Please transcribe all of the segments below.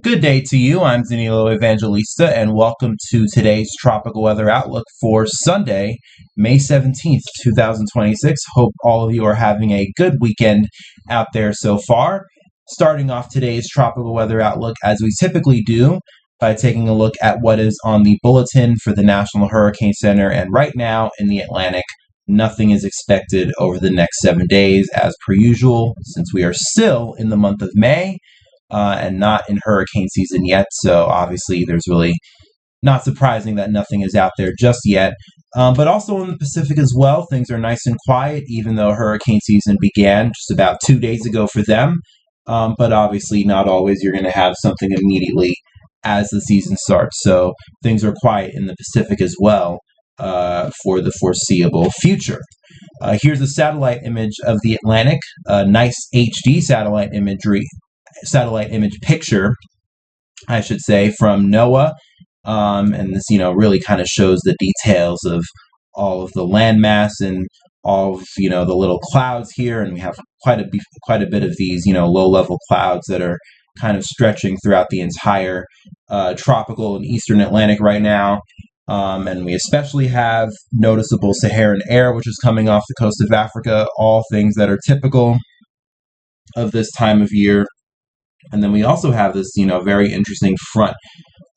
Good day to you. I'm Danilo Evangelista, and welcome to today's tropical weather outlook for Sunday, May 17th, 2026. Hope all of you are having a good weekend out there so far. Starting off today's tropical weather outlook, as we typically do, by taking a look at what is on the bulletin for the National Hurricane Center. And right now in the Atlantic, nothing is expected over the next 7 days as per usual, since we are still in the month of May. And not in hurricane season yet, so obviously there's really not surprising that nothing is out there just yet. But also in the Pacific as well, things are nice and quiet, even though hurricane season began just about 2 days ago for them. But obviously not always you're going to have something immediately as the season starts, so things are quiet in the Pacific as well for the foreseeable future. Here's a satellite image of the Atlantic, a nice HD satellite image picture, I should say, from NOAA, and this, really kind of shows the details of all of the landmass and all of, the little clouds here, and we have quite a bit of these, low-level clouds that are kind of stretching throughout the entire tropical and eastern Atlantic right now. And we especially have noticeable Saharan air, which is coming off the coast of Africa, all things that are typical of this time of year. And then we also have this, very interesting front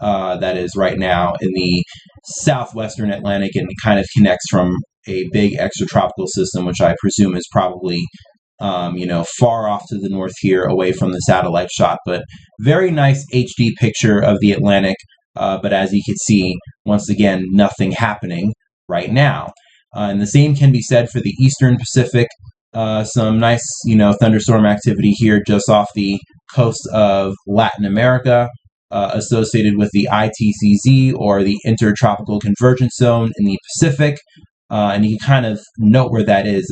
that is right now in the southwestern Atlantic, and it kind of connects from a big extratropical system, which I presume is probably, far off to the north here, away from the satellite shot. But very nice HD picture of the Atlantic. But as you can see, once again, nothing happening right now. And the same can be said for the eastern Pacific. Some nice, thunderstorm activity here just off the coast of Latin America, associated with the ITCZ, or the Intertropical Convergence Zone in the Pacific. And you can kind of note where that is.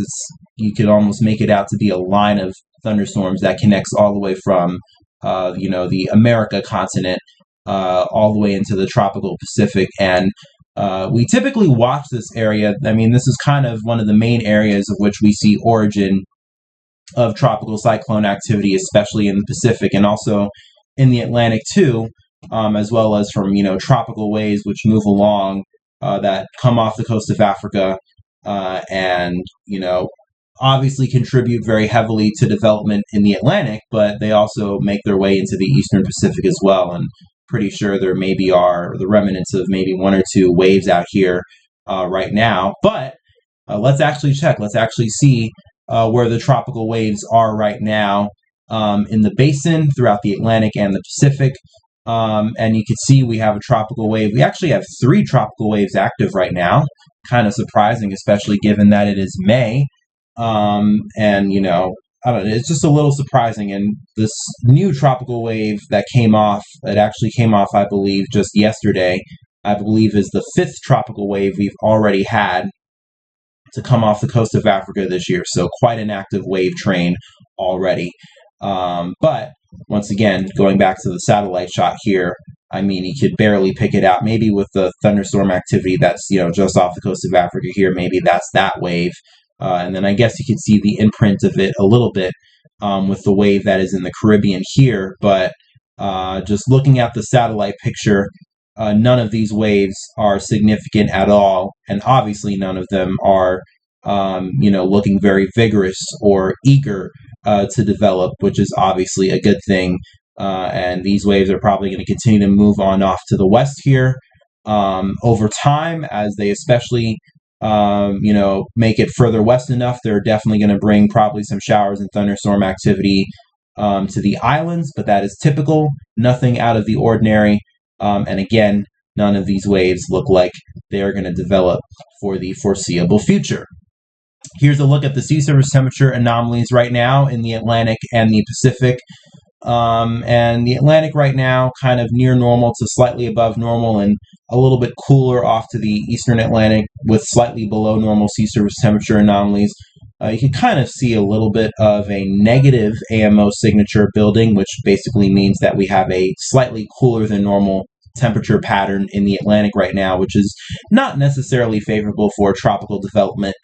You could almost make it out to be a line of thunderstorms that connects all the way from, the America continent, all the way into the tropical Pacific. And we typically watch this area. I mean, this is kind of one of the main areas of which we see origin of tropical cyclone activity, especially in the Pacific and also in the Atlantic too, as well as from, tropical waves which move along that come off the coast of Africa and, obviously contribute very heavily to development in the Atlantic, but they also make their way into the eastern Pacific as well. And pretty sure there maybe are the remnants of maybe one or two waves out here right now. But let's actually check. Let's actually see where the tropical waves are right now in the basin throughout the Atlantic and the Pacific. And you can see we have a tropical wave. We actually have 3 tropical waves active right now. Kind of surprising, especially given that it is May. And, I don't know, it's just a little surprising. And this new tropical wave that came off, it actually came off, I believe, just yesterday, I believe is the 5th tropical wave we've already had to come off the coast of Africa this year. So quite an active wave train already. But once again, going back to the satellite shot here, I mean, you could barely pick it out. Maybe with the thunderstorm activity that's, just off the coast of Africa here, maybe that's that wave. And then I guess you can see the imprint of it a little bit with the wave that is in the Caribbean here. But just looking at the satellite picture, none of these waves are significant at all. And obviously none of them are, looking very vigorous or eager to develop, which is obviously a good thing. And these waves are probably going to continue to move on off to the west here over time, as they especially make it further west enough. They're definitely going to bring probably some showers and thunderstorm activity to the islands, but that is typical, nothing out of the ordinary. And again, none of these waves look like they are going to develop for the foreseeable future. Here's a look at the sea surface temperature anomalies right now in the Atlantic and the Pacific. And the Atlantic right now kind of near normal to slightly above normal, and a little bit cooler off to the eastern Atlantic with slightly below normal sea surface temperature anomalies. You can kind of see a little bit of a negative AMO signature building, which basically means that we have a slightly cooler than normal temperature pattern in the Atlantic right now, which is not necessarily favorable for tropical development.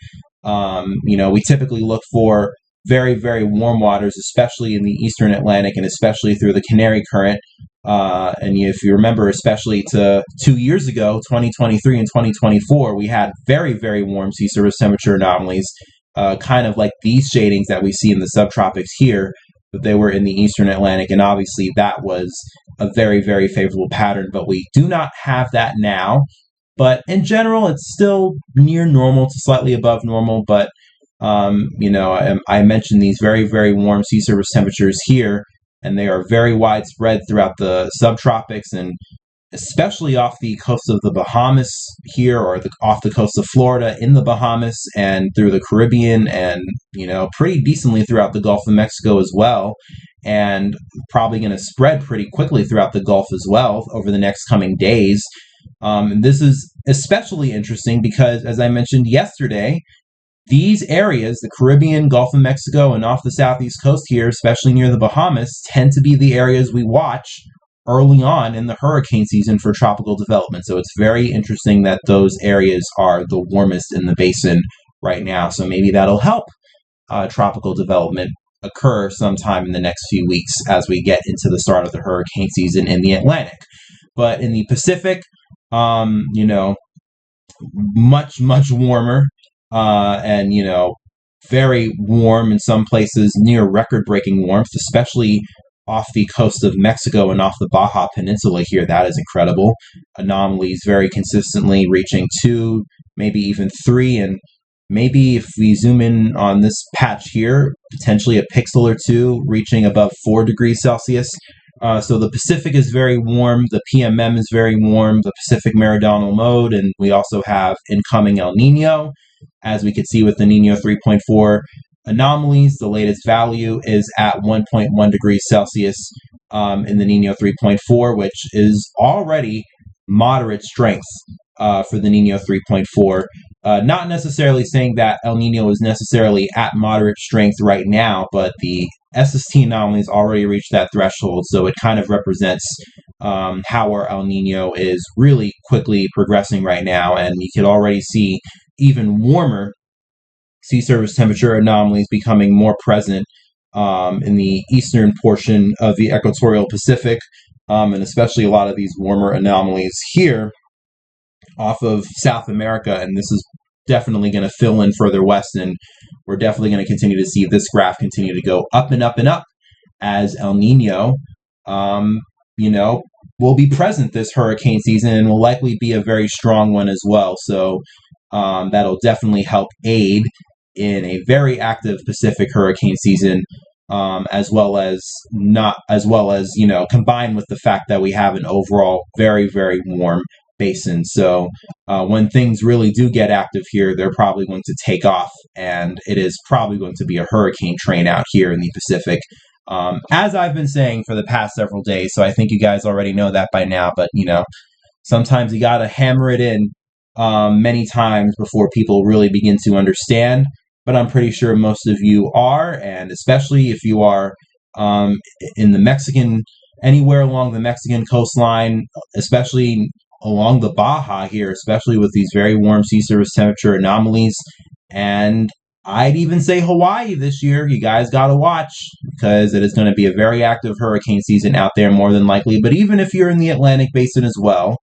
We typically look for very, very warm waters, especially in the eastern Atlantic and especially through the Canary Current, And if you remember, especially to 2 years ago, 2023 and 2024, we had very, very warm sea surface temperature anomalies, kind of like these shadings that we see in the subtropics here, but they were in the eastern Atlantic, and obviously that was a very, very favorable pattern, but we do not have that now. But in general, it's still near normal to slightly above normal, but I mentioned these very, very warm sea surface temperatures here, and they are very widespread throughout the subtropics, and especially off the coast of the Bahamas here, or off the coast of Florida in the Bahamas, and through the Caribbean, and pretty decently throughout the Gulf of Mexico as well, and probably going to spread pretty quickly throughout the Gulf as well over the next coming days. And this is especially interesting because, as I mentioned yesterday, these areas, the Caribbean, Gulf of Mexico, and off the southeast coast here, especially near the Bahamas, tend to be the areas we watch early on in the hurricane season for tropical development. So it's very interesting that those areas are the warmest in the basin right now. So maybe that'll help tropical development occur sometime in the next few weeks as we get into the start of the hurricane season in the Atlantic. But in the Pacific, much, much warmer. And very warm in some places, near record-breaking warmth, especially off the coast of Mexico and off the Baja Peninsula here. That is incredible. Anomalies very consistently reaching 2, maybe even 3, and maybe if we zoom in on this patch here, potentially a pixel or 2 reaching above 4 degrees Celsius. So the Pacific is very warm, the PMM is very warm, the Pacific Meridional Mode, and we also have incoming El Nino. As we could see with the Nino 3.4 anomalies, the latest value is at 1.1 degrees Celsius in the Nino 3.4, which is already moderate strength for the Nino 3.4. Not necessarily saying that El Nino is necessarily at moderate strength right now, but the SST anomalies already reached that threshold, so it kind of represents how our El Nino is really quickly progressing right now, and you can already see even warmer sea surface temperature anomalies becoming more present in the eastern portion of the equatorial Pacific, and especially a lot of these warmer anomalies here off of South America, and this is definitely going to fill in further west, and we're definitely going to continue to see this graph continue to go up and up and up as El Nino, will be present this hurricane season and will likely be a very strong one as well. So that'll definitely help aid in a very active Pacific hurricane season, as well as combined with the fact that we have an overall very, very warm basin. So when things really do get active here, they're probably going to take off, and it is probably going to be a hurricane train out here in the Pacific, as I've been saying for the past several days. So I think you guys already know that by now, but sometimes you gotta hammer it in many times before people really begin to understand. But I'm pretty sure most of you are, and especially if you are in the Mexican, anywhere along the Mexican coastline, especially along the Baja here, especially with these very warm sea surface temperature anomalies. And I'd even say Hawaii this year, you guys got to watch, because it is going to be a very active hurricane season out there more than likely. But even if you're in the Atlantic Basin as well,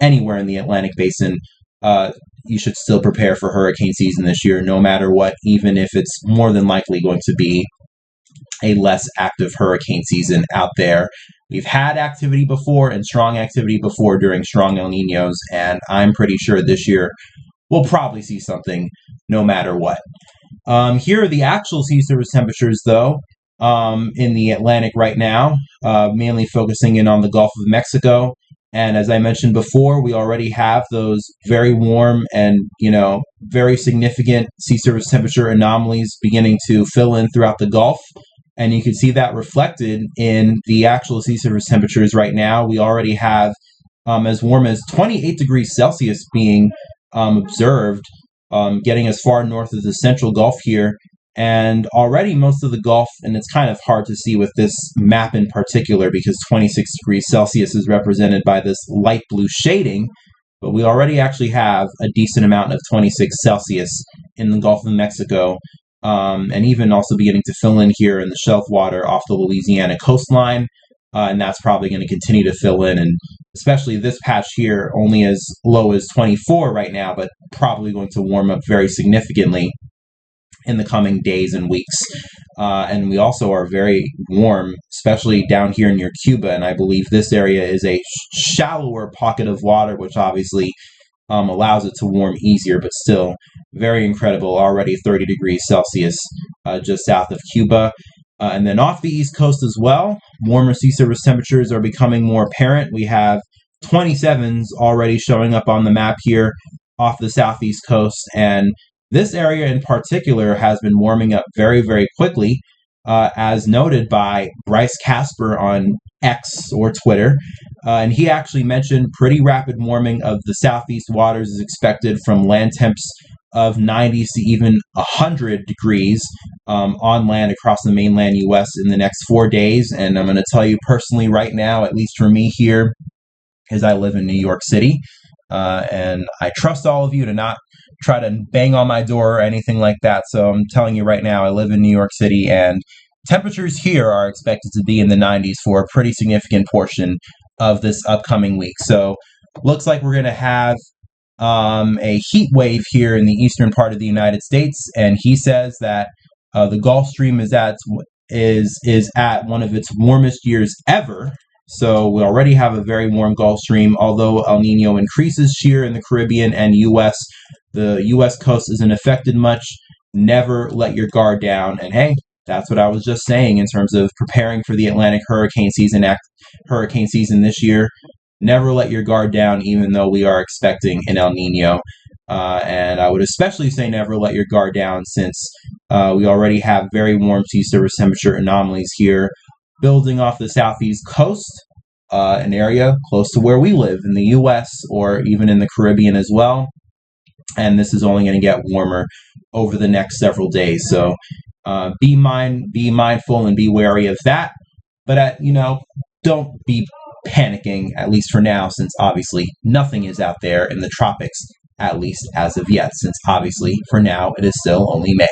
anywhere in the Atlantic Basin, you should still prepare for hurricane season this year, no matter what, even if it's more than likely going to be a less active hurricane season out there. We've had activity before, and strong activity before during strong El Ninos, and I'm pretty sure this year we'll probably see something no matter what. Here are the actual sea surface temperatures, though, in the Atlantic right now, mainly focusing in on the Gulf of Mexico. And as I mentioned before, we already have those very warm and, very significant sea surface temperature anomalies beginning to fill in throughout the Gulf. And you can see that reflected in the actual sea surface temperatures right now. We already have as warm as 28 degrees Celsius being observed, getting as far north as the central Gulf here. And already most of the Gulf, and it's kind of hard to see with this map in particular because 26 degrees Celsius is represented by this light blue shading, but we already actually have a decent amount of 26 Celsius in the Gulf of Mexico, and even also beginning to fill in here in the shelf water off the Louisiana coastline. and that's probably going to continue to fill in, and especially this patch here, only as low as 24 right now, but probably going to warm up very significantly in the coming days and weeks. And we also are very warm, especially down here near Cuba, and I believe this area is a shallower pocket of water, which obviously allows it to warm easier, but still very incredible. Already 30 degrees Celsius just south of Cuba. And then off the East Coast as well, warmer sea surface temperatures are becoming more apparent. We have 27s already showing up on the map here off the southeast coast, and this area in particular has been warming up very, very quickly, as noted by Bryce Casper on X or Twitter. And he actually mentioned pretty rapid warming of the southeast waters is expected from land temps of 90s to even 100 degrees on land across the mainland U.S. in the next 4 days. And I'm going to tell you personally right now, at least for me here, as I live in New York City, and I trust all of you to not try to bang on my door or anything like that. So I'm telling you right now, I live in New York City, and temperatures here are expected to be in the 90s for a pretty significant portion of this upcoming week. So looks like we're going to have a heat wave here in the eastern part of the United States, and he says that the Gulf Stream is at one of its warmest years ever. So we already have a very warm Gulf Stream. Although El Nino increases here in the Caribbean and U.S., the U.S. coast isn't affected much. Never let your guard down. And hey, that's what I was just saying in terms of preparing for the Atlantic hurricane season this year. Never let your guard down, even though we are expecting an El Nino. And I would especially say never let your guard down, since we already have very warm sea surface temperature anomalies here building off the southeast coast, an area close to where we live in the U.S. or even in the Caribbean as well. And this is only going to get warmer over the next several days. So be mindful and be wary of that. But don't be panicking, at least for now, since obviously nothing is out there in the tropics, at least as of yet, since obviously for now it is still only May.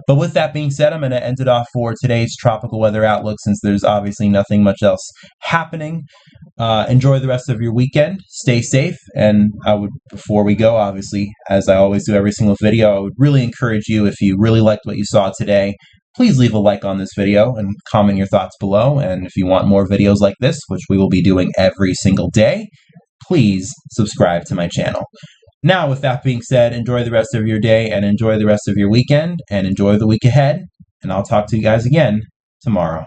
But with that being said, I'm going to end it off for today's tropical weather outlook, since there's obviously nothing much else happening. Enjoy the rest of your weekend. Stay safe. And before we go, obviously, as I always do every single video, I would really encourage you, if you really liked what you saw today, please leave a like on this video and comment your thoughts below. And if you want more videos like this, which we will be doing every single day, please subscribe to my channel. Now, with that being said, enjoy the rest of your day and enjoy the rest of your weekend and enjoy the week ahead. And I'll talk to you guys again tomorrow.